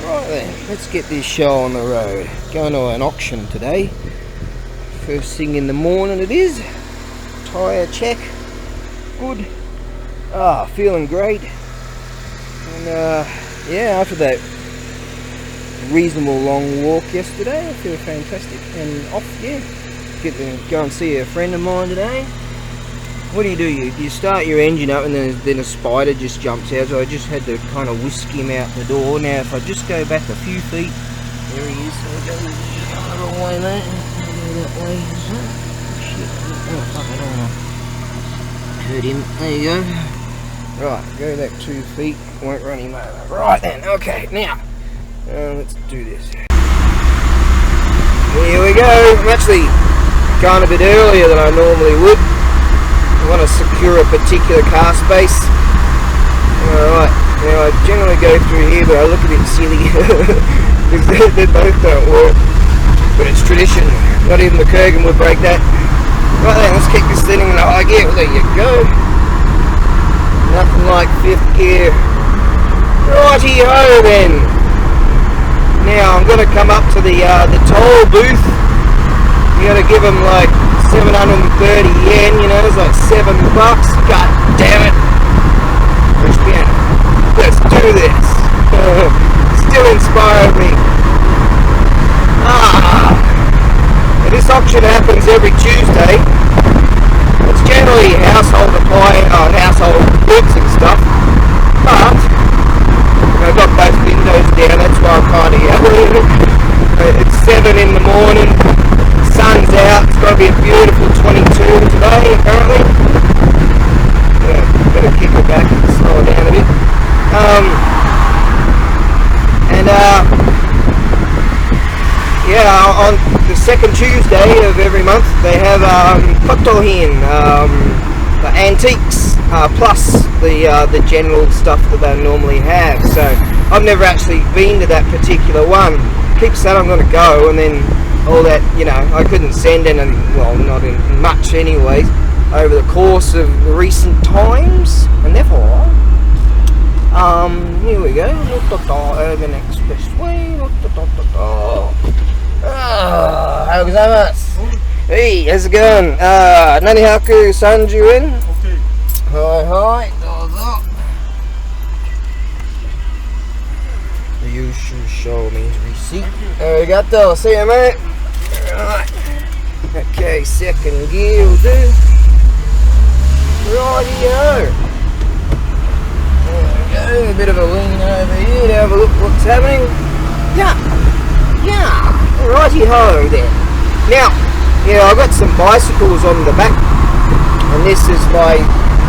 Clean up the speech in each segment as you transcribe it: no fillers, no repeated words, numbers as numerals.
Right then, let's get this show on the road. Going to an auction today. First thing in the morning it is. Tyre check. Good. Feeling great. And yeah, after that reasonable long walk yesterday, I feel fantastic. And off, yeah. Go and see a friend of mine today. What do? You start your engine up and then a spider just jumps out, so I just had to kind of whisk him out the door. Now if I just go back a few feet, there he is, so I go the wrong way there, go that way. Shit, oh fuck, I don't want to hurt him. There you go. Right, go back 2 feet, won't run him over. Right then, okay, now, let's do this. Here we go. I'm actually going a bit earlier than I normally would. I want to secure a particular car space. Alright, now I generally go through here, but I look a bit silly because they both don't work. But it's tradition. Not even the Kurgan would break that. Right then, let's kick this thing in the high gear. Well, there you go. Nothing like fifth gear. Righty-ho then. Now I'm going to come up to the toll booth. You got to give them like 730 yen, you know, it's like $7. God damn it. Cristiano, let's do this. Still inspired me. This auction happens every Tuesday. It's generally household goods and stuff. But I've got both windows down, that's why I'm kind of yelling. It's 7 in the morning. Sun's out, it's going to be a beautiful 22 today apparently. Yeah, better kick it back and slow it down a bit. Yeah, on the second Tuesday of every month they have kotohin, the antiques, plus the general stuff that they normally have. So I've never actually been to that particular one. Keep saying I'm going to go, and then all that, you know, I couldn't send in, and well, not in much anyways, over the course of recent times, and therefore, here we go, Urban Expressway, hey, how's it going? Nanihaku Sanjuin? Okay. Hi, you should show me receipt. Arigato, see you mate. Right. Okay, second gear will do. Rightio. There we go, a bit of a lean over here to have a look what's happening. Yeah, righty-ho then. Now, yeah, I've got some bicycles on the back, and this is my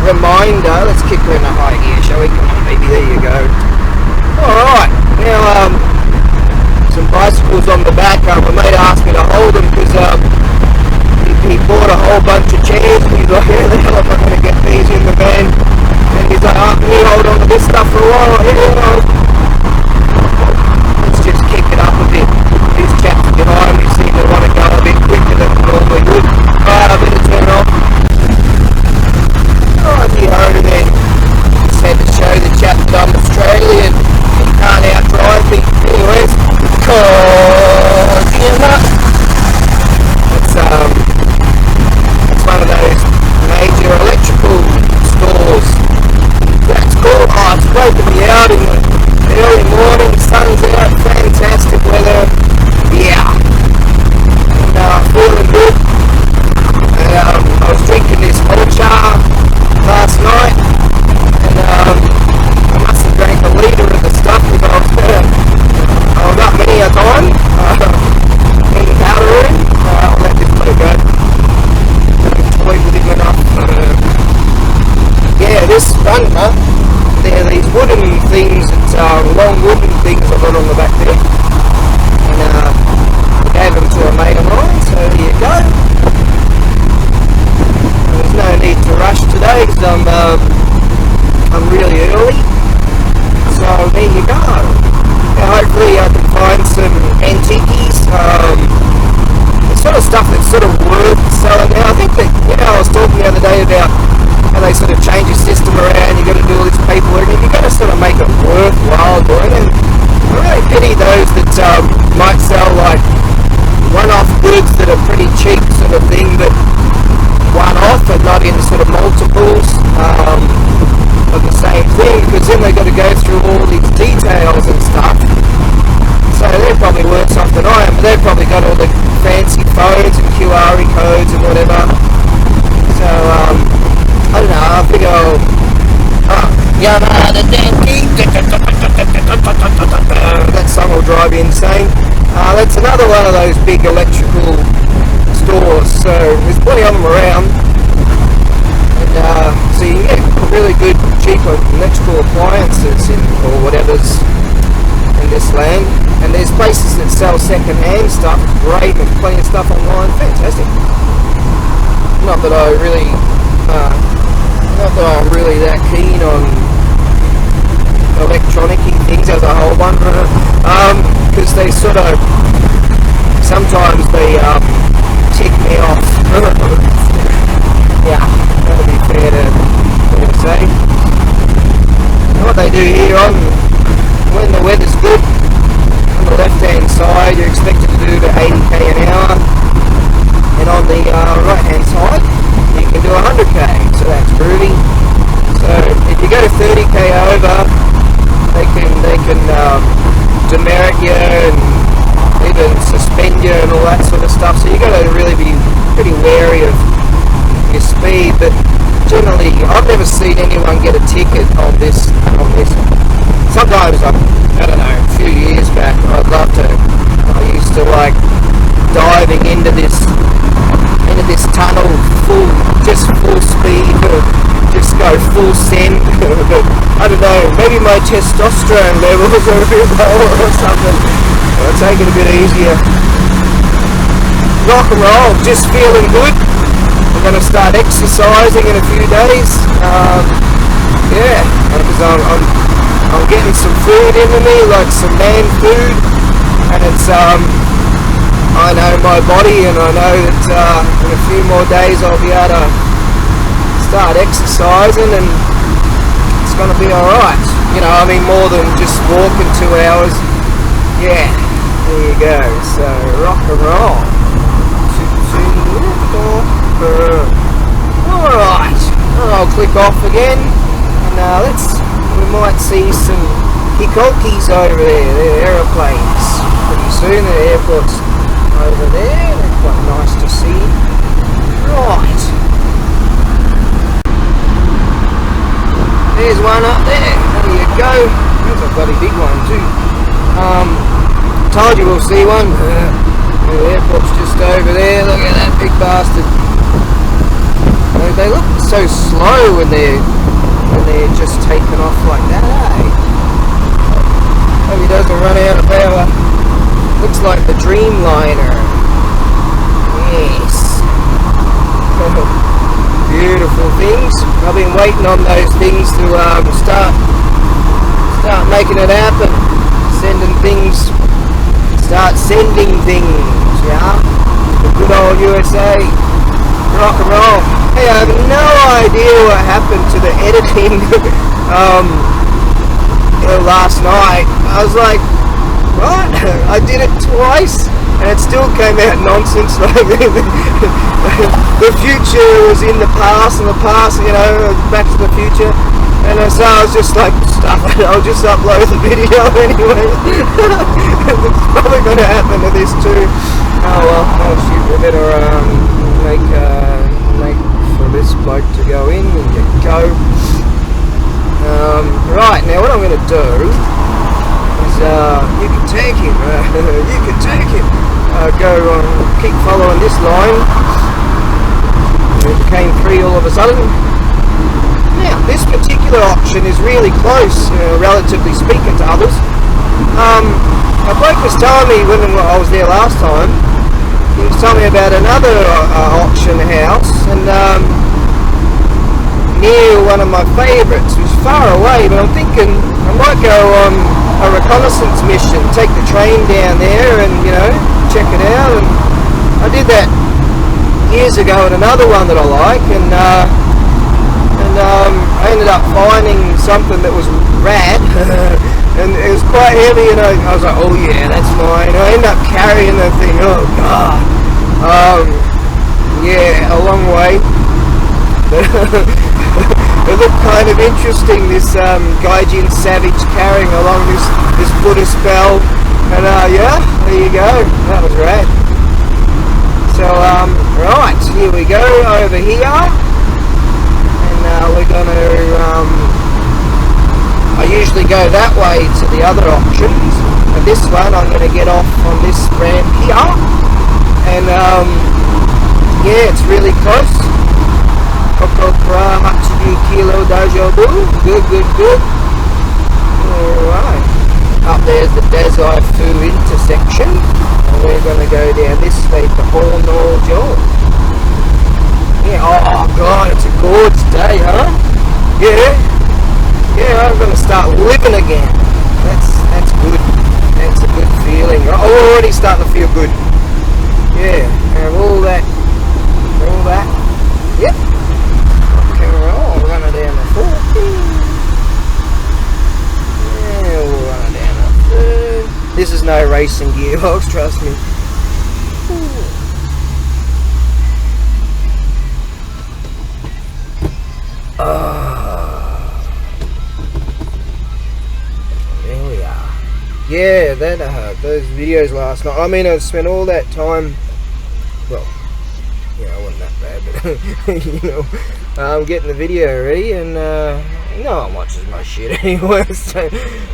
reminder. Let's kick her in a high gear, shall we? Come on baby, there you go. Alright, now some bicycles on the back. My mate asked me to hold them because he bought a whole bunch of chairs and he's like, how the hell am I going to get these in the van? And he's like, can you hold on to this stuff for a while? Yeah. Let's just kick it up a bit. These chaps behind me seem to want to go a bit quicker than normally would. Right, I better turn off. Righty-ho then. Just had to show the chap that I'm Australian. He can't outdrive me. Anyways, it's one of those major electrical stores. That's cool. Oh, it's broken me out in the it's another one of those big electrical stores, so there's plenty of them around. And so you can get really good, cheap electrical appliances or whatever's in this land. And there's places that sell second-hand stuff, great, and plenty of stuff online, fantastic. Not that I'm really that keen on electronic-y things as a whole one, because they sort of, sometimes they tick me off. Yeah, that'll be fair to say. And what they do here when the weather's good, on the left-hand side you're expected to do about 80k an hour, and on the right-hand side you can do 100k, so that's groovy. So if you go to 30k over, they can demerit you and even suspend you and all that sort of stuff, so you got to really be pretty wary of your speed. But generally I've never seen anyone get a ticket on this. Sometimes I don't know, a few years back I used to like diving into this tunnel full speed, just go full send. But I don't know, maybe my testosterone levels are a bit lower or something. I'll take it a bit easier. Rock and roll, just feeling good. I'm going to start exercising in a few days. Yeah, because I'm getting some food into me, like some man food, and it's I know my body, and I know that in a few more days I'll be able to start exercising, and it's going to be alright. You know, I mean, more than just walking 2 hours. Yeah, there you go. So rock and roll. Alright, I'll click off again, and we might see some hikolkis over there. They're aeroplanes. Pretty soon the airport's over there. They're quite nice to see. Right. There's one up there. There you go. There's a bloody big one too. Told you we'll see one. The airport's just over there. Look at that big bastard. They look so slow when they're just taking off like that, eh? Hope he doesn't run out of power. Looks like the Dreamliner. Yes. Beautiful things. I've been waiting on those things to start making it happen. Start sending things, yeah? The good old USA. Rock and roll. Hey, I have no idea what happened to the editing last night. I was like, what? I did it twice and it still came out nonsense. Like the future was in the past, and the past, you know, back to the future. And so I was just like, stuff it, I'll just upload the video anyway. It's probably going to happen to this too. Oh well, shoot, we better make for this bloke to go in and get go. Right, now what I'm going to do is, you can take him, you can take him. Keep following this line. It became free all of a sudden. Now, this particular option is really close, relatively speaking, to others. A bloke was telling me when I was there last time, he was telling me about another auction house, and near one of my favourites, who's far away, but I'm thinking I might go on a reconnaissance mission, take the train down there and, you know, check it out. And I did that years ago at another one that I like, and I ended up finding something that was rad, and it was quite heavy, and I was like, oh yeah, that's mine. I ended up carrying the thing. Oh god. Yeah, a long way. It looked kind of interesting, this Gaijin Savage carrying along this Buddhist bell, and yeah, there you go. That was rad. So right, here we go over here. We're going to, I usually go that way to the other options, and this one I'm going to get off on this ramp here, and yeah, it's really close. Kokokra Hachibu Kilo Dajobu. Good. Alright. Up there's the Dazai Fu intersection, and we're going to go down this way to Hornell Joe. Yeah, oh god, it's a gorgeous day, huh? Yeah, I'm going to start living again. That's good. That's a good feeling. I'm already starting to feel good. Yeah, and all that. Yep. Okay, we're running down the 40. Yeah, we'll run down the 3rd. This is no racing gearbox, trust me. There we are. Yeah, those videos last night. I mean, I spent all that time. Well, yeah, I wasn't that bad, but you know, getting the video ready, and no one watches my shit anyway. So,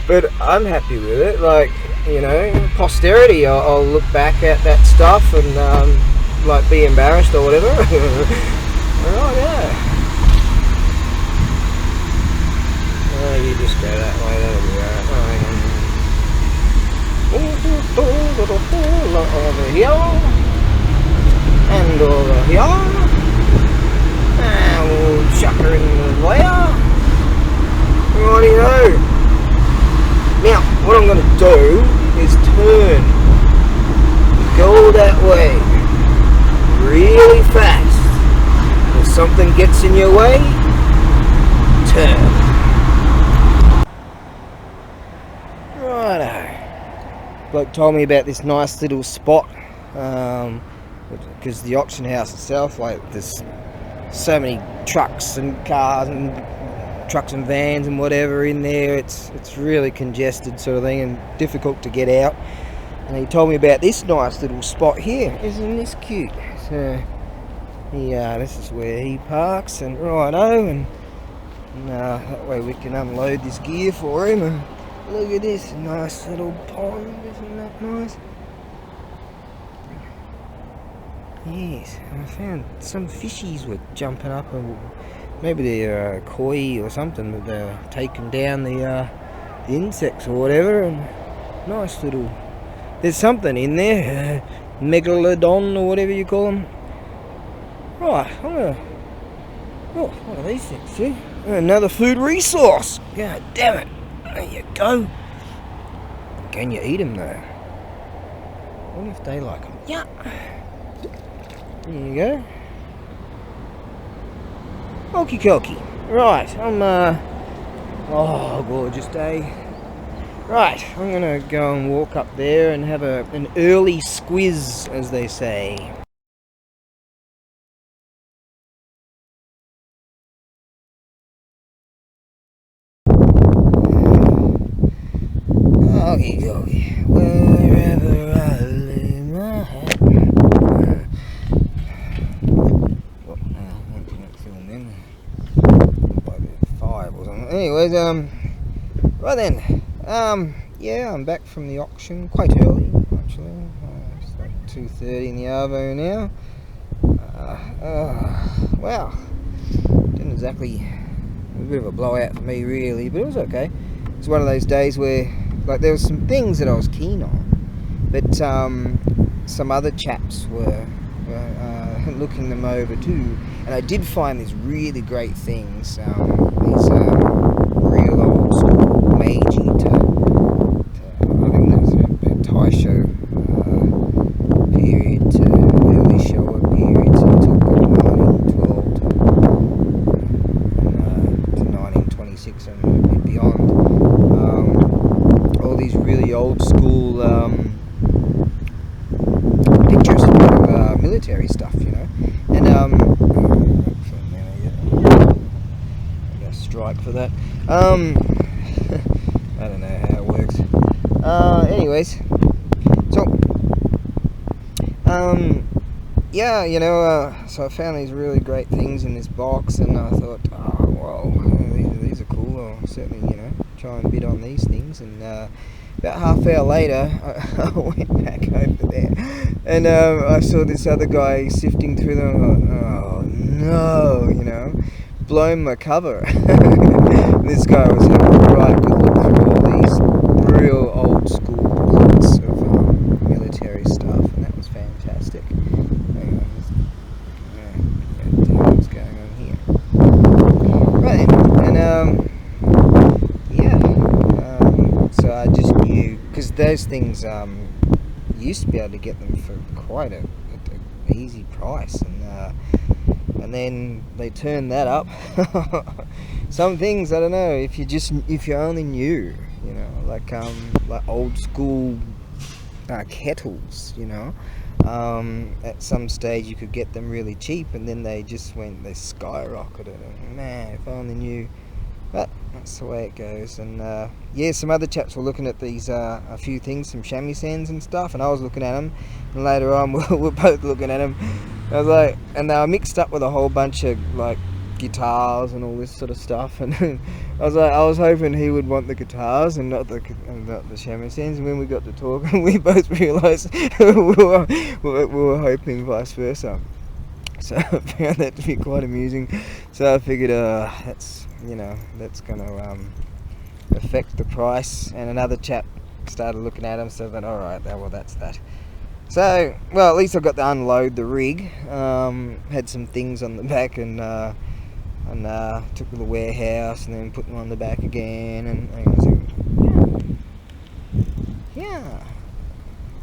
but I'm happy with it. Like, you know, posterity, I'll look back at that stuff and like be embarrassed or whatever. Oh yeah. Oh, you just go that way. That'll be right. Over here. And over here, and we'll chuck her in the layer. Rightio. Now, what I'm going to do is turn, go that way, really fast. If something gets in your way, turn. Righto. Bloke told me about this nice little spot. Because the auction house itself, like, there's so many trucks and cars and trucks and vans and whatever in there. It's really congested sort of thing and difficult to get out. And he told me about this nice little spot here. Isn't this cute? So yeah, this is where he parks, and righto, and that way we can unload this gear for him. And look at this nice little pond, isn't that nice? Yes, I found some fishies were jumping up, and maybe they're koi or something, but they're taking down the insects or whatever. And nice little, there's something in there, megalodon or whatever you call them. Right, I'm gonna, oh, what are these things? See, another food resource. God damn it! There you go. Can you eat them though? I wonder if they like them. Yeah. There you go. Okie dokie. Right, I'm oh, gorgeous day. Right, I'm gonna go and walk up there and have an early squiz, as they say. Okie dokie. Wherever I lay my hat. Anyways, right then, yeah, I'm back from the auction quite early, actually. It's like 2:30 in the arvo now. Wow, didn't exactly, it was a bit of a blowout for me really, but it was okay. It's one of those days where, like, there were some things that I was keen on, but some other chaps were looking them over too, and I did find these really great things, these real old school Meiji I think that's a Taisho period to early Showa period, so it took 1912 to 1926 and a bit beyond. All these really old school pictures of military stuff, you know, and I got a strike for that. I don't know how it works. Anyways, so yeah, you know, so I found these really great things in this box, and I thought, oh, well, these are cool. I'll certainly, you know, try and bid on these things, and about half hour later, I went back over there, and I saw this other guy sifting through them. I'm like, oh no, blown my cover. This guy was having a right good look through all these real old school books of military stuff, and that was fantastic. Hang on, what's going on here? Right then, and so I just knew, because those things you used to be able to get them for quite a easy price, and then they turned that up. Some things, I don't know, if you only knew, like old school kettles, at some stage you could get them really cheap, and then they skyrocketed, and man, if I only knew. But that's the way it goes. And some other chaps were looking at these a few things, some shamisen and stuff, and I was looking at them, and later on we're both looking at them. I was like, and they were mixed up with a whole bunch of like guitars and all this sort of stuff, and I was hoping he would want the guitars and not the shamisens, and when we got to talking, we both realised we were hoping vice versa. So I found that to be quite amusing. So I figured that's going to affect the price. And another chap started looking at them, so that alright, well that's that. So, well, at least I got to unload the rig. Had some things on the back, and took to the warehouse, and then put them on the back again, and yeah,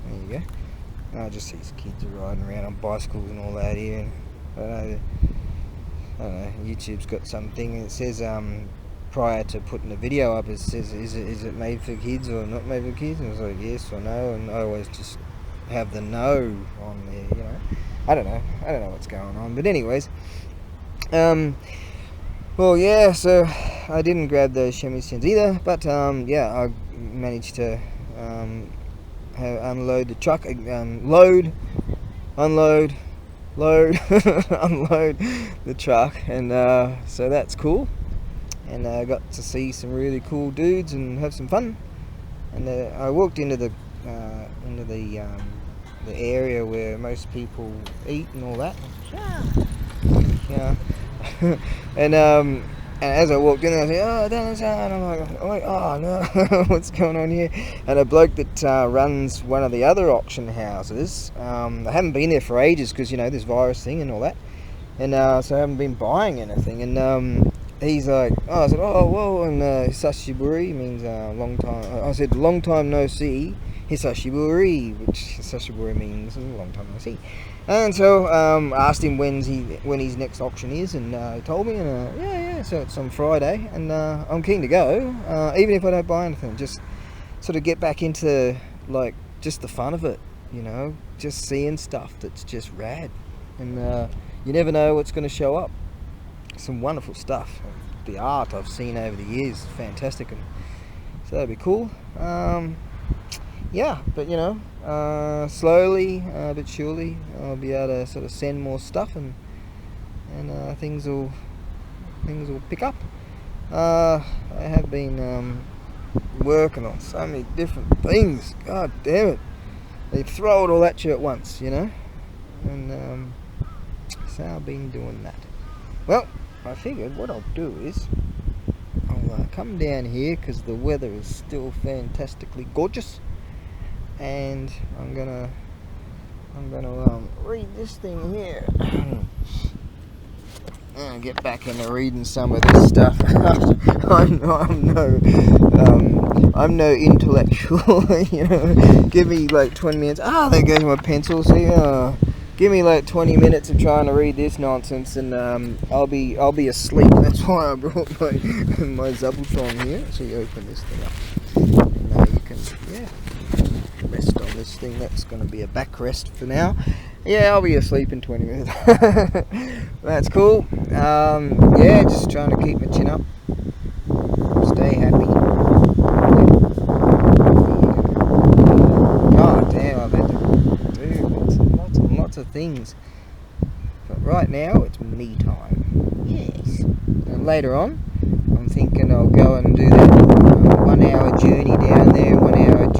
there you go. Just these kids are riding around on bicycles and all that here. I don't know, YouTube's got something, and it says prior to putting the video up, it says is it made for kids or not made for kids, and I was like yes or no, and I always just have the no on there. I don't know what's going on, but anyways, well, yeah, so I didn't grab those shamisens either, but I managed to unload the truck, load, unload, unload the truck, and so that's cool. And I got to see some really cool dudes and have some fun. And I walked into the area where most people eat and all that. Yeah. And as I walked in, I was like, oh, down the side. I'm like, oh no, what's going on here? And a bloke that runs one of the other auction houses, I haven't been there for ages because, this virus thing and all that. And so I haven't been buying anything. And he's like, I said, oh, whoa, and Hisashiburi means long time. I said, long time no see, Hisashiburi, which Hisashiburi means long time no see. And so asked him when his next auction is, and he told me, and so it's on Friday, and I'm keen to go, even if I don't buy anything, just sort of get back into like just the fun of it, just seeing stuff that's just rad, and you never know what's going to show up. Some wonderful stuff. The art I've seen over the years is fantastic, and so that'd be cool. But slowly but surely I'll be able to sort of send more stuff, and things will pick up. I have been working on so many different things. God damn it! They throw it all at you at once, and so I've been doing that. Well, I figured what I'll do is I'll come down here because the weather is still fantastically gorgeous, and I'm gonna read this thing here. And get back into reading some of this stuff. I'm no intellectual. Give me like 20 minutes. There goes my pencil. See, give me like 20 minutes of trying to read this nonsense, and I'll be asleep. That's why I brought my Zabutron here. So you open this thing up, and you can rest on this thing. That's going to be a backrest for now. I'll be asleep in 20 minutes. That's cool. Just trying to keep my chin up, stay happy. God damn, I've had to do lots of things. But right now, it's me time. Yes. And later on, I'm thinking I'll go and do that 1 hour journey down there, 1 hour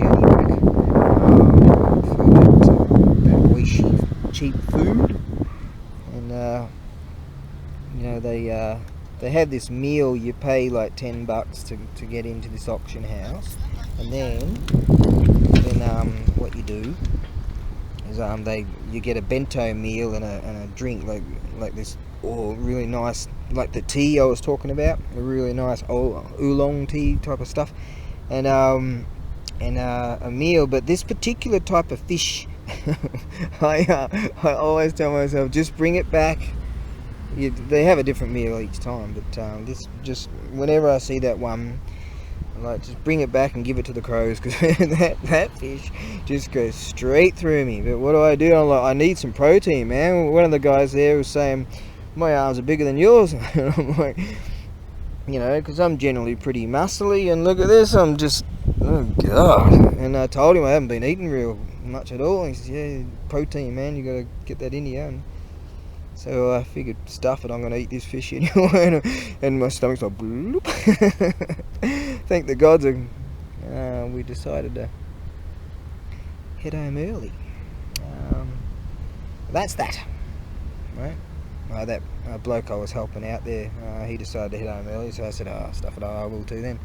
they have this meal. You pay like $10 to get into this auction house, and then what you do is you get a bento meal and a drink like this really nice, like the tea I was talking about, a really nice oolong tea type of stuff, and a meal. But this particular type of fish, I always tell myself, just bring it back. They have a different meal each time, but this, just whenever I see that one, I like, just bring it back and give it to the crows, because that fish just goes straight through me. But what do? I'm like, I need some protein, man. One of the guys there was saying, my arms are bigger than yours. And I'm like, because I'm generally pretty muscly, and look at this, I'm just, oh god. And I told him I haven't been eating real much at all. And he said, yeah, protein, man, you gotta get that in you. And so I figured, stuff it, I'm going to eat this fish anyway, and my stomach's like, bloop. Thank the gods, we decided to head home early. That's that, right? That bloke I was helping out there, he decided to head home early, so I said, stuff it, I will too then.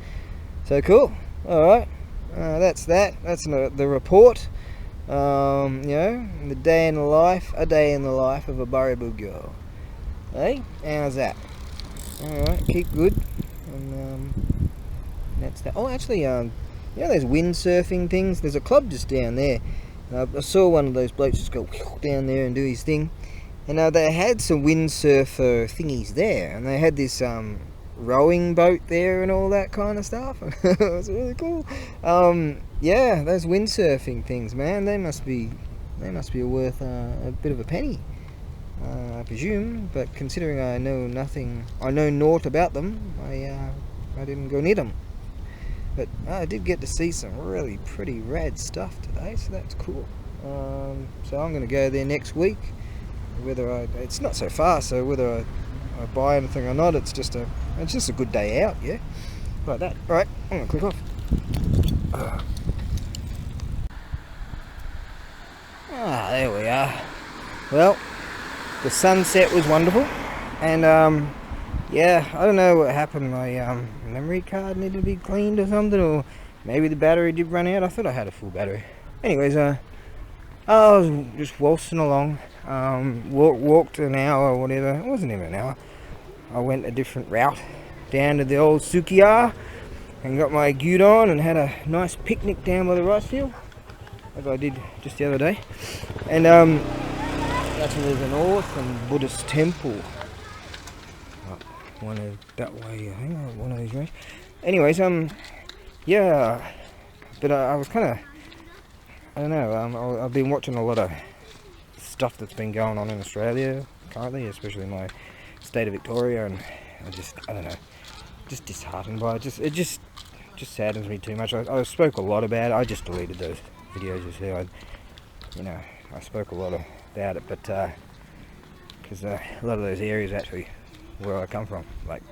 So cool, alright, that's that, that's the report. A day in the life of Abarebugyo. Hey, how's that? Alright, keep good. And that's that. Oh, actually, those windsurfing things, there's a club just down there. I saw one of those blokes just go down there and do his thing. And they had some windsurfer thingies there, and they had this rowing boat there and all that kind of stuff. It was really cool. Those windsurfing things, man, they must be worth a bit of a penny, I presume. But considering I know naught about them, I didn't go near them. But I did get to see some really pretty rad stuff today, so that's cool. So I'm going to go there next week. It's not so far, so whether I buy anything or not, it's just a good day out, yeah. Like that. Right, I'm gonna click off. There we are. Well, the sunset was wonderful, and I don't know what happened. My memory card needed to be cleaned or something, or maybe the battery did run out. I thought I had a full battery. Anyways, I was just waltzing along. Walked an hour or whatever. It wasn't even an hour. I went a different route down to the old Sukiya and got my gyudon and had a nice picnic down by the rice field, as I did just the other day. And actually there's an awesome Buddhist temple that way, I think, one of these ways. Anyways, but I was kind of, I don't know, I've been watching a lot of stuff that's been going on in Australia currently, especially in my state of Victoria, and I don't know, just disheartened by it. It just saddens me too much. I spoke a lot about it. I just deleted those videos, you see. I spoke a lot about it, but because a lot of those areas actually where I come from, like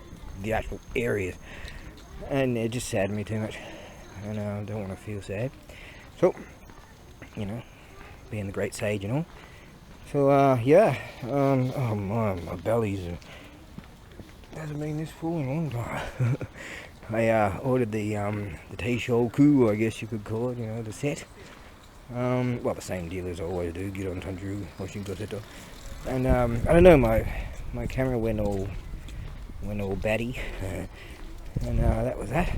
the actual areas, and it just saddened me too much, and I don't want to feel sad. So, being the great sage and all. So oh my belly's hasn't been this full in a long time. I ordered the Teishoku, I guess you could call it, the set. Well, the same deal as I always do, Gyudon Tanjiro, Oshinko Seto. And I don't know, my camera went all batty, and that was that.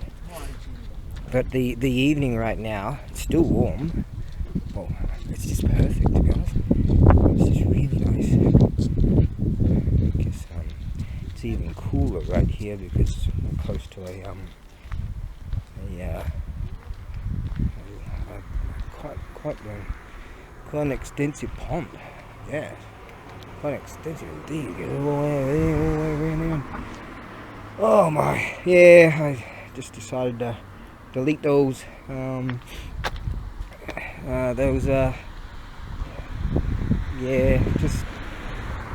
But the evening right now, it's still warm. Well, it's just perfect, to be honest. It's just really nice. I guess it's even cooler right here because I'm close to quite an extensive pond. Yeah, quite extensive indeed. All the way around there. Oh my, yeah, I just decided to delete those. Just,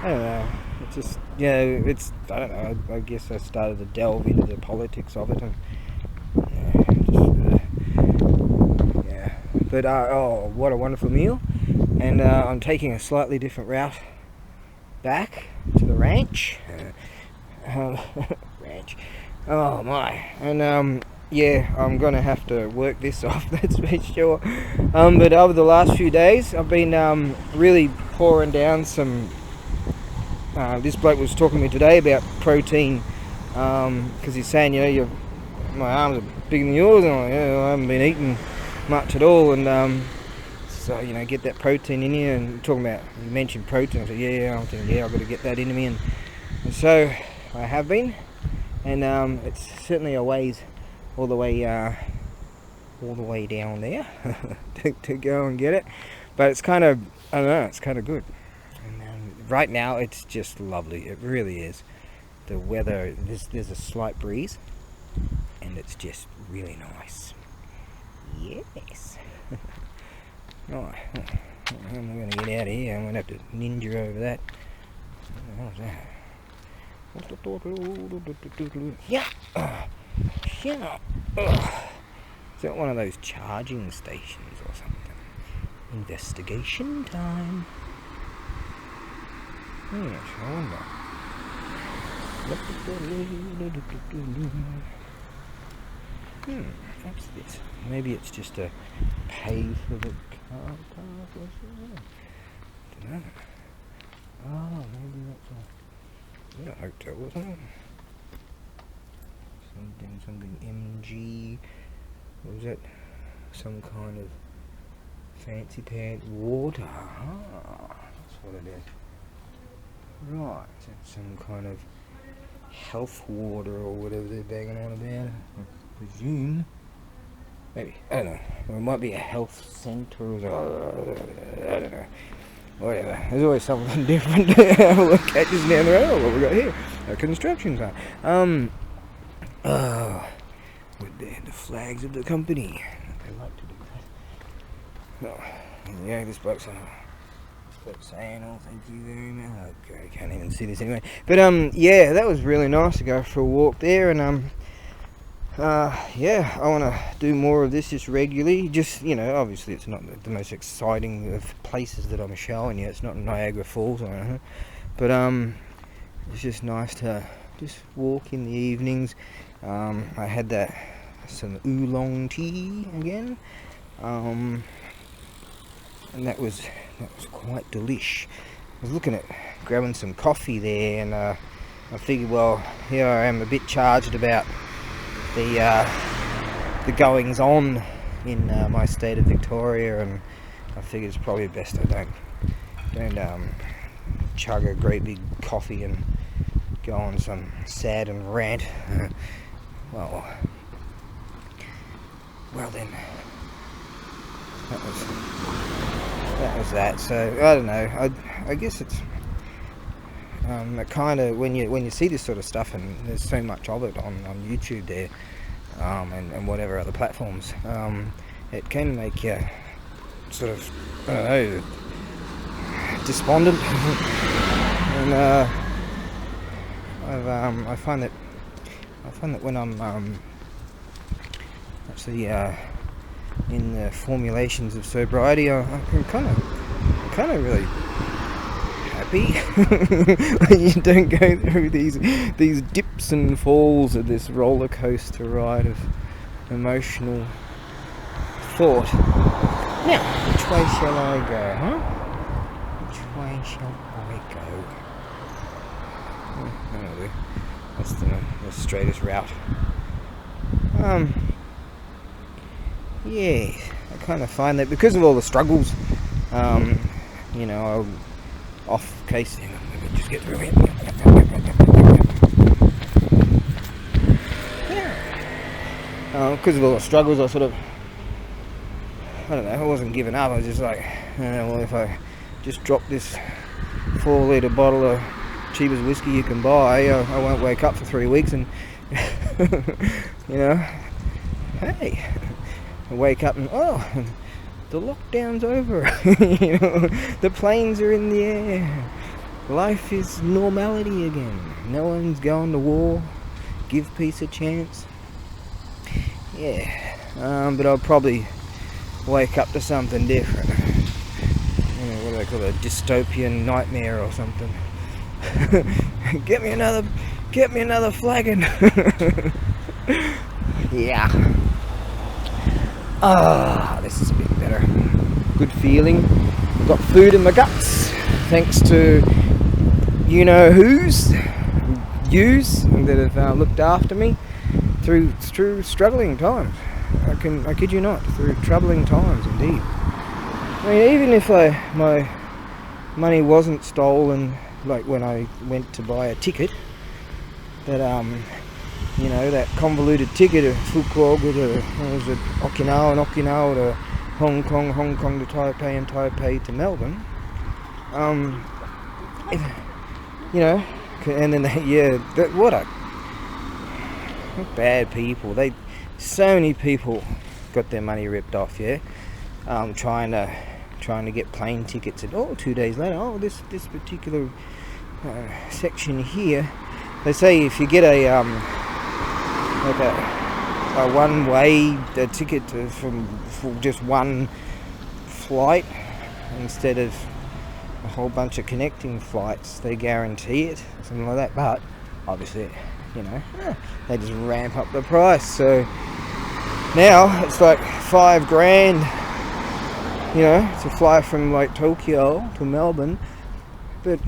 I don't know, it's just, I don't know, I guess I started to delve into the politics of it, and, but, what a wonderful meal, and, I'm taking a slightly different route back to the ranch. Ranch. Oh my. And yeah, I'm gonna have to work this off, that's for sure. But over the last few days, I've been really pouring down some. This bloke was talking to me today about protein, because he's saying, my arms are bigger than yours, and I haven't been eating much at all, and so get that protein in you. And talking about, you mentioned protein, I said I'm thinking I've got to get that into me, and so I have been, and it's certainly a ways all the way down there to go and get it, but it's kind of, I don't know, it's kind of good. And right now it's just lovely, it really is. The weather, there's a slight breeze, and it's just really nice. Yes. Right, I'm going to get out of here. I'm going to have to ninja over that. What was that? Yeah. Yeah. Is that one of those charging stations or something? Investigation time. I wonder. What's this? Maybe it's just a pay for the car park or something. I don't know. Oh, maybe that's a hotel, wasn't it? Something MG. What was that? Some kind of fancy pant water. Ah, that's what it is. Right, so it's some kind of health water or whatever they're banging on about. I presume. Maybe. I don't know. Or it might be a health centre or I don't know. Whatever. There's always something different. Have a look at us down the road. Oh, what we got here? A construction site. With the flags of the company. They like to do that. Oh, yeah, this bloke's saying, oh, thank you very much. Okay, I can't even see this anyway. But yeah, that was really nice to go for a walk there, and yeah, I want to do more of this just regularly. Just, obviously it's not the most exciting of places that I'm showing you. It's not Niagara Falls or anything, but it's just nice to just walk in the evenings. I had some oolong tea again, and that was quite delish. I was looking at grabbing some coffee there, and I figured, well, here I am a bit charged about the goings on in my state of Victoria, and I figured it's probably best I don't chug a great big coffee and go on some sad and rant. Well then, that was that. So I don't know. I guess it's kind of when you see this sort of stuff, and there's so much of it on YouTube there, and whatever other platforms, it can make you sort of, I don't know, despondent. And I find that when I'm actually in the formulations of sobriety, I can kind of really happy when you don't go through these dips and falls of this roller coaster ride of emotional thought. Now, which way shall I go, huh? Which way shall I go? Oh, that's the straightest route. Yeah, I kind of find that because of all the struggles, I'm off case. Hang on, let me just get through here. Because of all the struggles, I sort of, I don't know, I wasn't giving up. I was just like, well, if I just drop this 4-litre bottle of cheapest whiskey you can buy, I won't wake up for 3 weeks, and hey, I wake up and the lockdown's over. The planes are in the air. Life is normality again. No one's going to war. Give peace a chance. Yeah, but I'll probably wake up to something different. What do they call it? A dystopian nightmare or something. Get me another Get me another flagon. Yeah. This is a bit better. Good feeling. Got food in my guts. Thanks to you-know-who's. Yous that have looked after me through struggling times. I kid you not, through troubling times indeed. I mean, even if my money wasn't stolen, like when I went to buy a ticket, that that convoluted ticket of Fukuoka to Okinawa to Hong Kong to Taipei, and Taipei to Melbourne. And then what bad people. So many people got their money ripped off. Yeah, trying to get plane tickets, and 2 days later, this particular section here, they say if you get a one-way ticket for just one flight instead of a whole bunch of connecting flights, they guarantee it, something like that. But obviously, they just ramp up the price. So now it's like $5,000, to fly from like Tokyo to Melbourne. But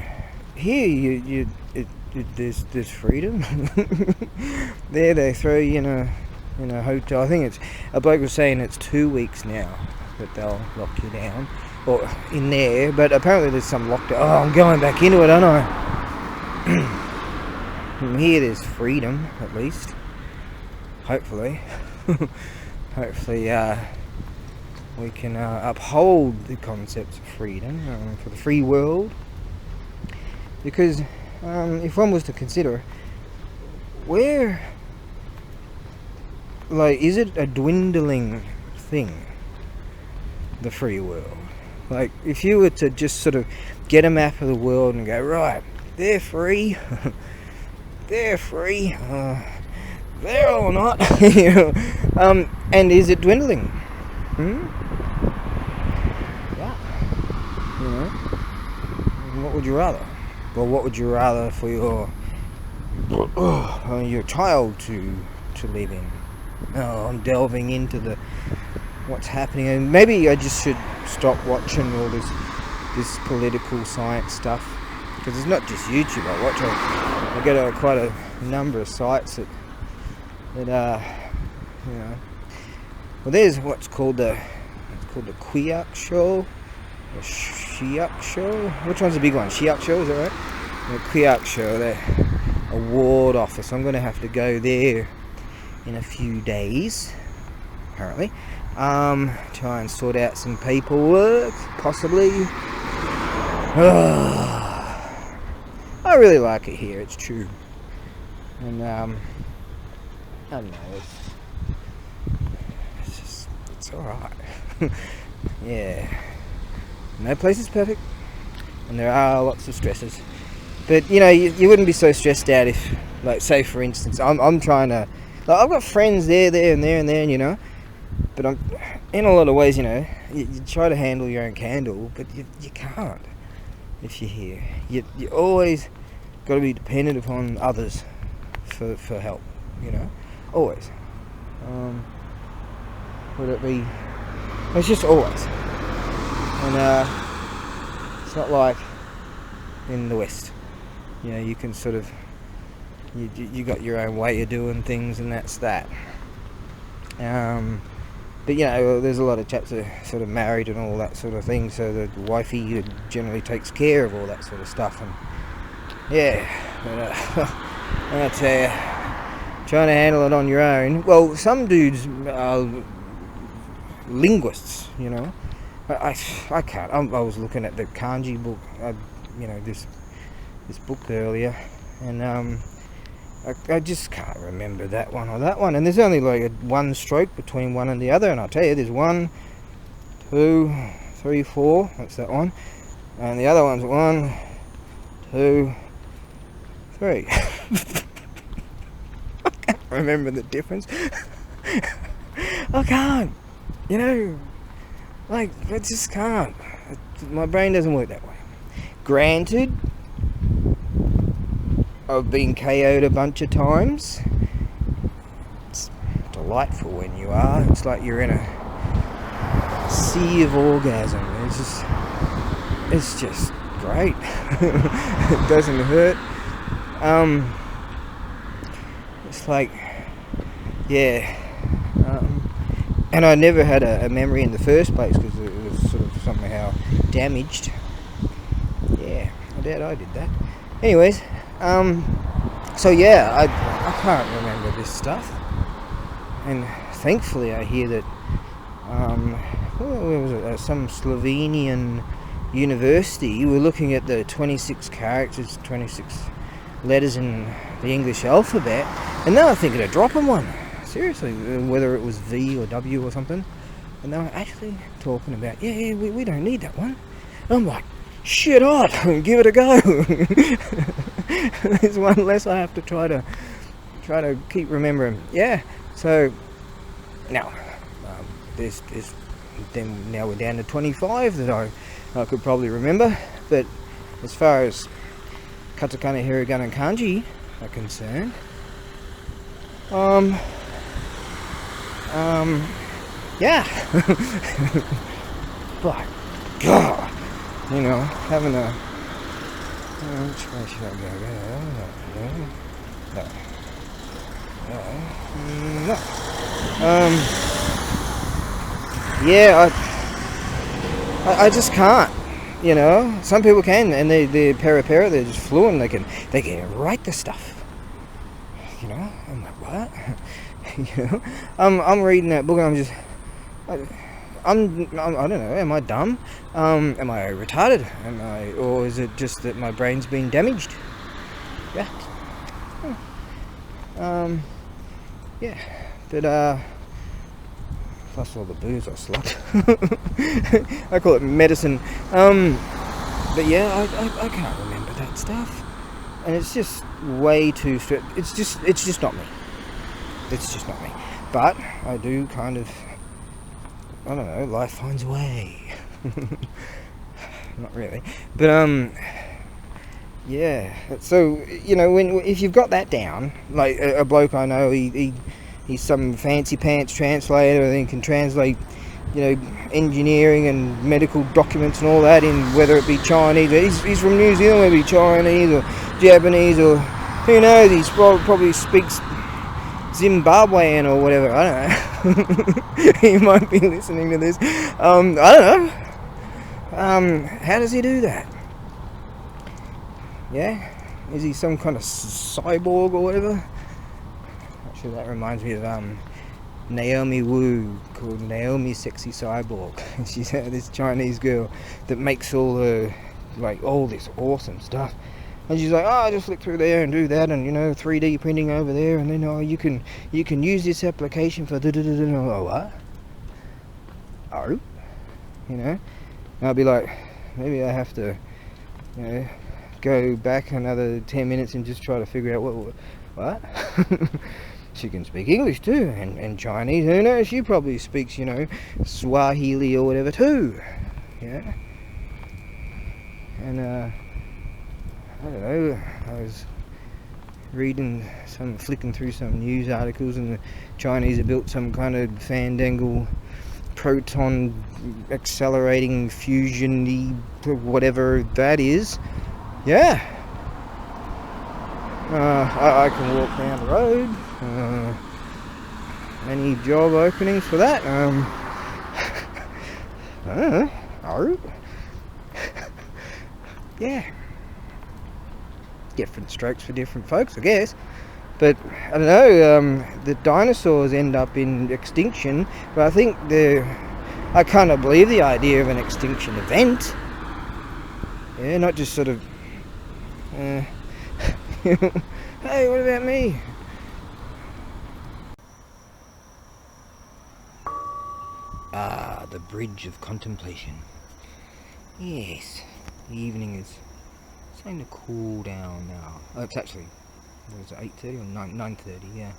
here there's freedom. There they throw you in a hotel. I think it's a bloke was saying it's 2 weeks now that they'll lock you down or in there. But apparently there's some lockdown. I'm going back into it, aren't I? Here there's freedom, at least. Hopefully. Hopefully we can uphold the concepts of freedom for the free world. Because if one was to consider, where, is it a dwindling thing, the free world? Like, if you were to just sort of get a map of the world and go, right, they're free, they're free, they're all not, and is it dwindling? Yeah. What would you rather? Well, what would you rather for your child to live in? I'm delving into what's happening, and maybe I just should stop watching all this political science stuff, because it's not just YouTube I watch. I go to quite a number of sites that well, there's what's called the Quiak Show. The Shiak Show? Which one's the big one? Shiak Show, is that right? The Quiak Show, the award office. I'm going to have to go there in a few days, apparently. Try and sort out some paperwork, possibly. I really like it here, it's true. And, I don't know, it's alright. Yeah. No place is perfect, and there are lots of stresses. But you wouldn't be so stressed out if, say for instance, I'm trying to, I've got friends there, and there, and but I'm in a lot of ways, you try to handle your own candle, but you can't if you're here. You always got to be dependent upon others for help, always. Would it be? It's just always. And it's not like in the West. You can sort of, you got your own way of doing things, and that's that. But there's a lot of chaps that are sort of married and all that sort of thing, so the wifey generally takes care of all that sort of stuff. And yeah, but I tell you, trying to handle it on your own. Well, some dudes are linguists, I can't. I was looking at the kanji book, this book earlier, and I just can't remember that one or that one. And there's only one stroke between one and the other, and I'll tell you, there's 1, 2, 3, 4. That's that one, and the other one's 1, 2, 3. I can't remember the difference. I can't. I just can't. My brain doesn't work that way. Granted, I've been KO'd a bunch of times. It's delightful when you are. It's like you're in a sea of orgasm. It's just great. It doesn't hurt. It's like, yeah. And I never had a memory in the first place because it was sort of somehow damaged. Yeah, I doubt I did that. Anyways, so yeah, I can't remember this stuff. And thankfully I hear that, where was it? Some Slovenian university were looking at the 26 characters, 26 letters in the English alphabet, and they were thinking of dropping one. Seriously, whether it was V or W or something, and they were actually talking about, we don't need that one. And I'm like, shit on, give it a go. There's one less I have to try to keep remembering. Yeah, so now now we're down to 25 that I could probably remember, but as far as katakana, hiragana, and kanji are concerned, yeah. But God, having a which way should I go? No. Yeah, I just can't. Some people can, and they're para, they're just fluent. They can write the stuff. I'm like, what? I'm reading that book, and I don't know. Am I dumb? Am I retarded? Or is it just that my brain's been damaged? Yeah. Yeah. But plus all the booze I slugged. I call it medicine. But yeah, I can't remember that stuff, and it's just way too strict. It's just not me. It's just not me. But I do kind of, I don't know, life finds a way. Not really. But yeah. So, if you've got that down, like a bloke I know, he's some fancy pants translator, and he can translate, engineering and medical documents and all that in, whether it be Chinese. He's from New Zealand, whether it be Chinese or Japanese, or who knows, he probably speaks Zimbabwean or whatever, I don't know. He might be listening to this. I don't know. How does he do that? Yeah? Is he some kind of cyborg or whatever? Actually, that reminds me of Naomi Wu, called Naomi Sexy Cyborg. She's this Chinese girl that makes all this awesome stuff. And she's like, I just flick through there and do that, and 3D printing over there, and then you can use this application for what? Oh, and I'll be like, maybe I have to, go back another 10 minutes and just try to figure out what. She can speak English too, and Chinese. Who knows? She probably speaks, Swahili or whatever too. Yeah. And I don't know, I was flicking through some news articles, and the Chinese have built some kind of fandangle proton accelerating fusion-y whatever that is. Yeah. I can walk down the road. Any job openings for that? I don't know. Oh. Yeah. Different strokes for different folks, I guess. But I don't know. The dinosaurs end up in extinction, but I think I kind of believe the idea of an extinction event. Yeah, not just sort of. Hey, what about me? Ah, the Bridge of Contemplation. Yes, the evening is starting to cool down now. Oh, it's actually, what is it, 8:30 or 9:30, yeah.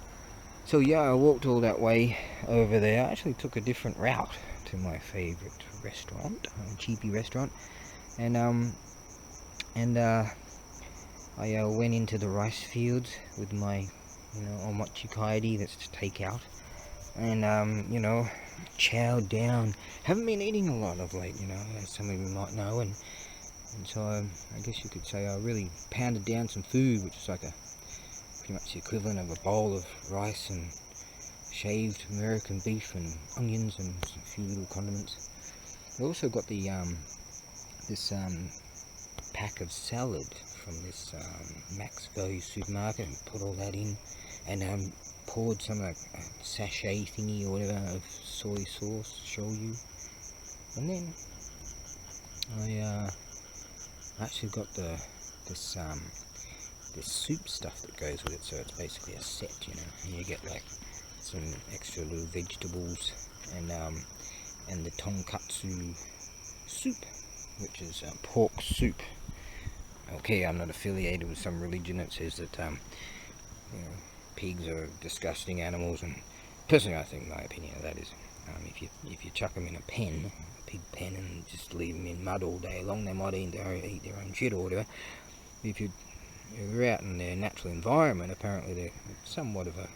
So yeah, I walked all that way over there. I actually took a different route to my favourite restaurant, a cheapy restaurant. And I went into the rice fields with my, omochi kairi, that's to take out, and chowed down. Haven't been eating a lot of late, as some of you might know, and so I guess you could say I really pounded down some food, which is like pretty much the equivalent of a bowl of rice and shaved American beef and onions and a few little condiments. I also got the this pack of salad from this Max Value supermarket and put all that in, and poured some of that sachet thingy or whatever of soy sauce, shoyu, and then I actually got this soup stuff that goes with it, so it's basically a set, and you get like some extra little vegetables and the tonkatsu soup, which is pork soup. Okay, I'm not affiliated with some religion that says that pigs are disgusting animals, and personally I think my opinion of that is if you chuck them in a pig pen, and just leave them in mud all day long, they might eat their own shit or whatever. If you're out in their natural environment, apparently they're somewhat of a,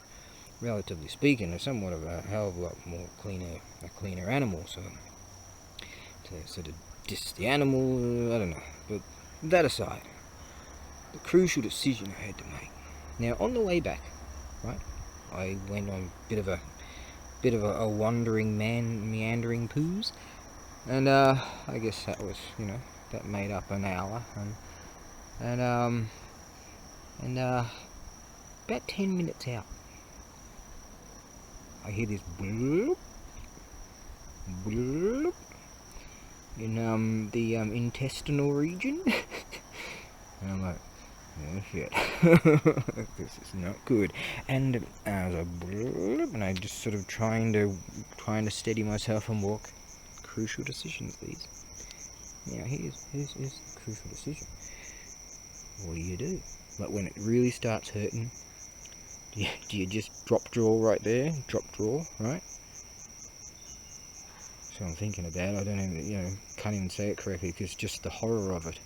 relatively speaking, they're somewhat of a hell of a lot more cleaner animal. So to sort of diss the animal, I don't know. But that aside, the crucial decision I had to make. Now on the way back, right, I went on a bit of a wandering meandering poos, and I guess that was, that made up an hour, and about 10 minutes out, I hear this bloop, bloop, in the intestinal region, and I'm like, oh shit, this is not good. And I was like, bloop, and I just sort of trying to steady myself and walk. Crucial decisions, these. Now here's the crucial decision. What do you do? Like when it really starts hurting, do you just drop draw right there? Drop draw, right? So I'm thinking about. I don't even, can't even say it correctly because just the horror of it.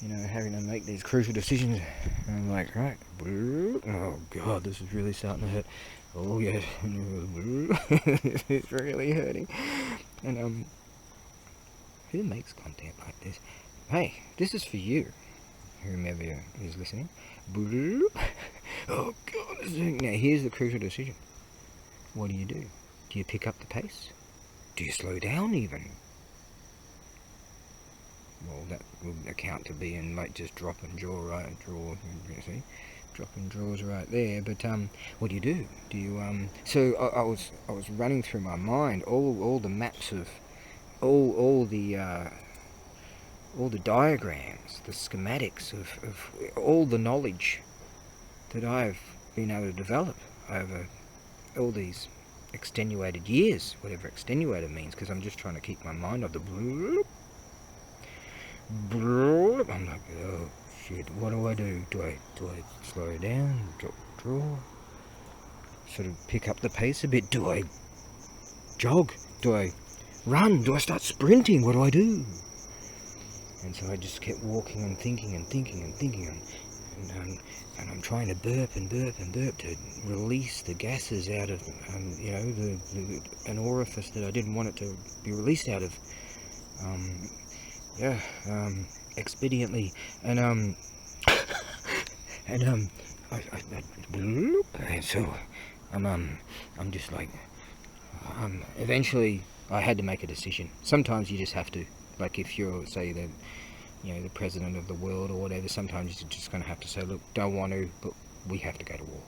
Having to make these crucial decisions. And I'm like, right, oh god, this is really starting to hurt. Oh yeah, it's really hurting. And who makes content like this? Hey, this is for you, whomever is listening. Oh god, now here's the crucial decision. What do? Do you pick up the pace? Do you slow down even? Well, that will account to being like just drop and draw, right? Draw, you see? Drop and draws right there. But what do? Do you So I was running through my mind all the maps of all the diagrams, the schematics of all the knowledge that I've been able to develop over all these extenuated years, whatever extenuated means, because I'm just trying to keep my mind off the bloop. I'm like, oh shit, what do? Do I slow down, draw, sort of pick up the pace a bit? Do I jog? Do I run? Do I start sprinting? What do I do? And so I just kept walking and thinking, and I'm trying to burp and burp to release the gases out of, an orifice that I didn't want it to be released out of. Expediently, and so I'm just like, eventually I had to make a decision. Sometimes you just have to, like if you're, say, the president of the world or whatever, sometimes you're just going to have to say, look, don't want to, but we have to go to war,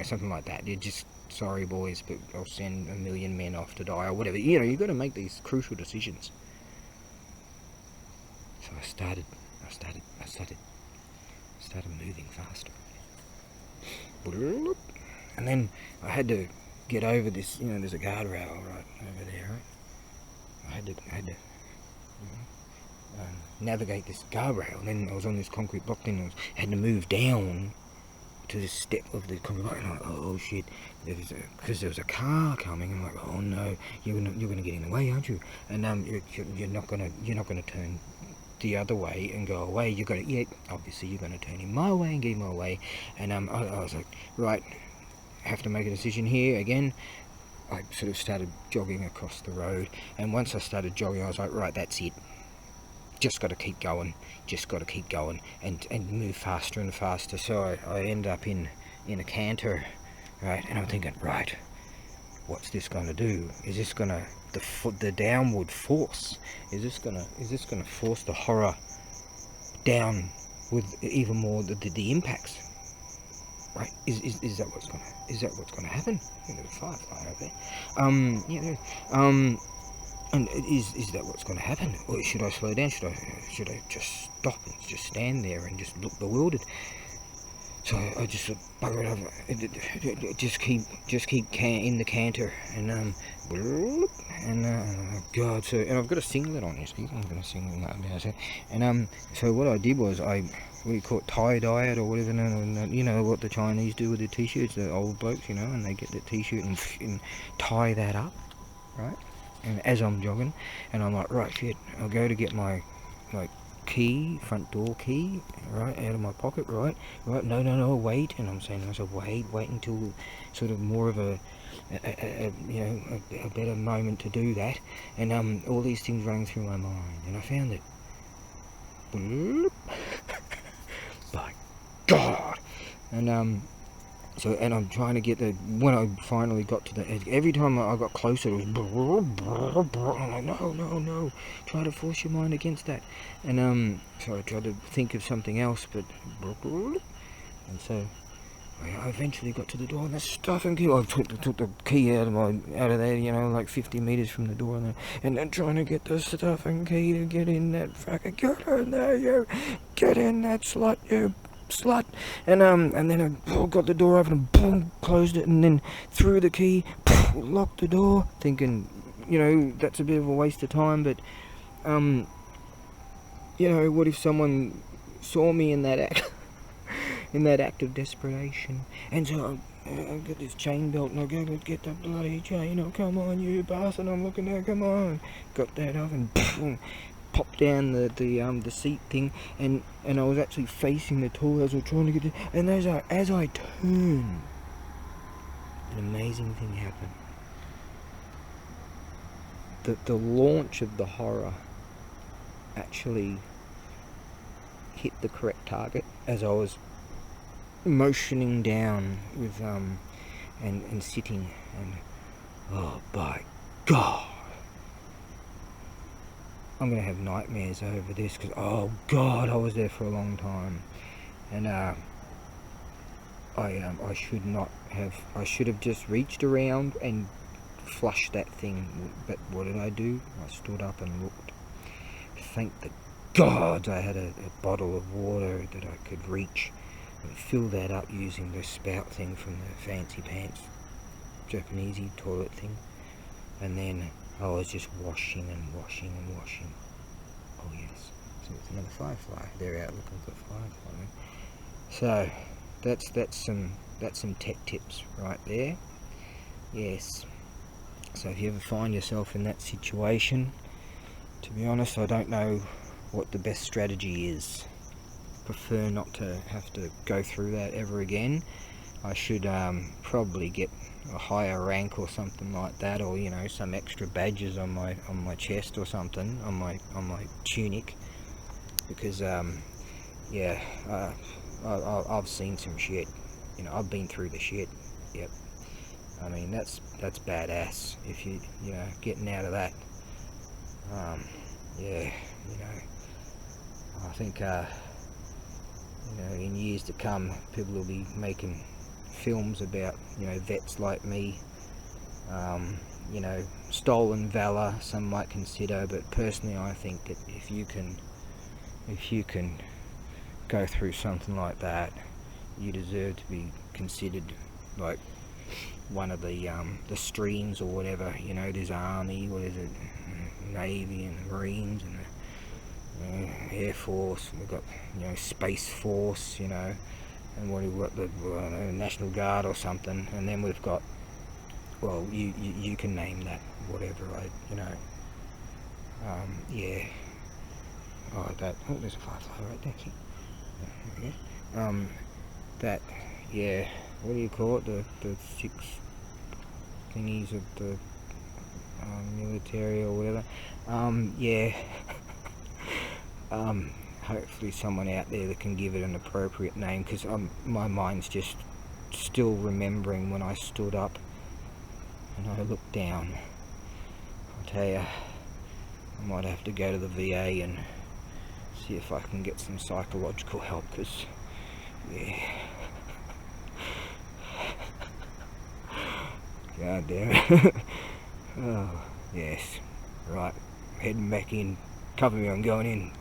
something like that. You're just, sorry boys, but I'll send 1 million men off to die or whatever. You've got to make these crucial decisions. So I started moving faster. And then I had to get over this, there's a guardrail right over there, right? I had to navigate this guardrail, and then I was on this concrete block thing, I had to move down to this step of the concrete block, and I'm like, oh shit, because there was a car coming. I'm like, oh no, you're gonna get in the way, aren't you? And you're not gonna turn the other way and go away. You're going to, yeah, obviously you're going to turn in my way and get my way. And I was like, right, have to make a decision here again. I sort of started jogging across the road, and once I started jogging, I was like, right, that's it. Just got to keep going, and move faster and faster. So I end up in a canter, right? And I'm thinking, right, what's this going to do? Is this going to the downward force? Is this going to force the horror down with even more the impacts? Right? Is that what's gonna happen? There's a firefly over there. And is that what's going to happen? Or should I slow down? Should I just stop and just stand there and just look bewildered? So I just sort of bugger it over. Just keep in the canter, and oh God. So, and I've got a singlet on. You see, I'm going to sing that now. And so what I did was what do you call it, tie-dye it or whatever, and you know what the Chinese do with their t-shirts, the old blokes, you know, and they get their t-shirt and tie that up, right? And as I'm jogging, and I'm like, right, shit, I'll go to get my key, front door key, right, out of my pocket, right, no, wait, and I'm saying to myself, wait until sort of more of a better moment to do that, and all these things running through my mind, and I found it, by God, and so, and I'm trying to get when I finally got to the edge, every time I got closer, it was, I'm like, no, try to force your mind against that. And so I tried to think of something else, but, and so I eventually got to the door, and the stuffing key, I took the key out of there, you know, like 50 metres from the door, and then trying to get the stuffing key to get in that fucking, get in there, you, get in that slut, you slut, and then I got the door open and boom, closed it, and then threw the key, locked the door, thinking, you know, that's a bit of a waste of time, but you know, what if someone saw me in that act of desperation? And so I got this chain belt, and I go, get the bloody chain, oh come on you bastard, I'm looking there, come on, got that off, and boom, popped down the seat thing, and I was actually facing the toilet as I was trying to get it, and as I turned, an amazing thing happened. The launch of the horror actually hit the correct target as I was motioning down with and sitting, and oh by God, I'm gonna have nightmares over this, because oh God, I was there for a long time, and I should have just reached around and flushed that thing, but what did I do? I stood up and looked. Thank the gods I had a bottle of water that I could reach and fill that up using the spout thing from the fancy pants Japanesey toilet thing, and then I was just washing and washing and washing. Oh yes, so it's another firefly. They're out looking for firefly. So that's some tech tips right there. Yes. So if you ever find yourself in that situation, to be honest, I don't know what the best strategy is. Prefer not to have to go through that ever again. I should probably get a higher rank or something like that, or you know, some extra badges on my chest or something, on my tunic, because I've seen some shit. You know, I've been through the shit. Yep. I mean, that's badass if you know, getting out of that. Yeah, you know, I think you know, in years to come, people will be making films about, you know, vets like me, you know, stolen valor, some might consider, but personally I think that if you can go through something like that, you deserve to be considered like one of the streams or whatever. You know, there's Army, what is it, Navy and Marines and the Air Force, we've got, you know, Space Force, you know, and what we've got, the National Guard or something, and then we've got, well, you can name that, whatever, you know, yeah, Oh, there's a firefly right there. There we go. That, yeah, what do you call it? The 6 thingies of the military or whatever. Yeah. Hopefully someone out there that can give it an appropriate name, because my mind's just still remembering when I stood up and I looked down. I'll tell you, I might have to go to the VA and see if I can get some psychological help, because, yeah. God damn it. Oh, yes. Right, heading back in. Cover me, I'm going in.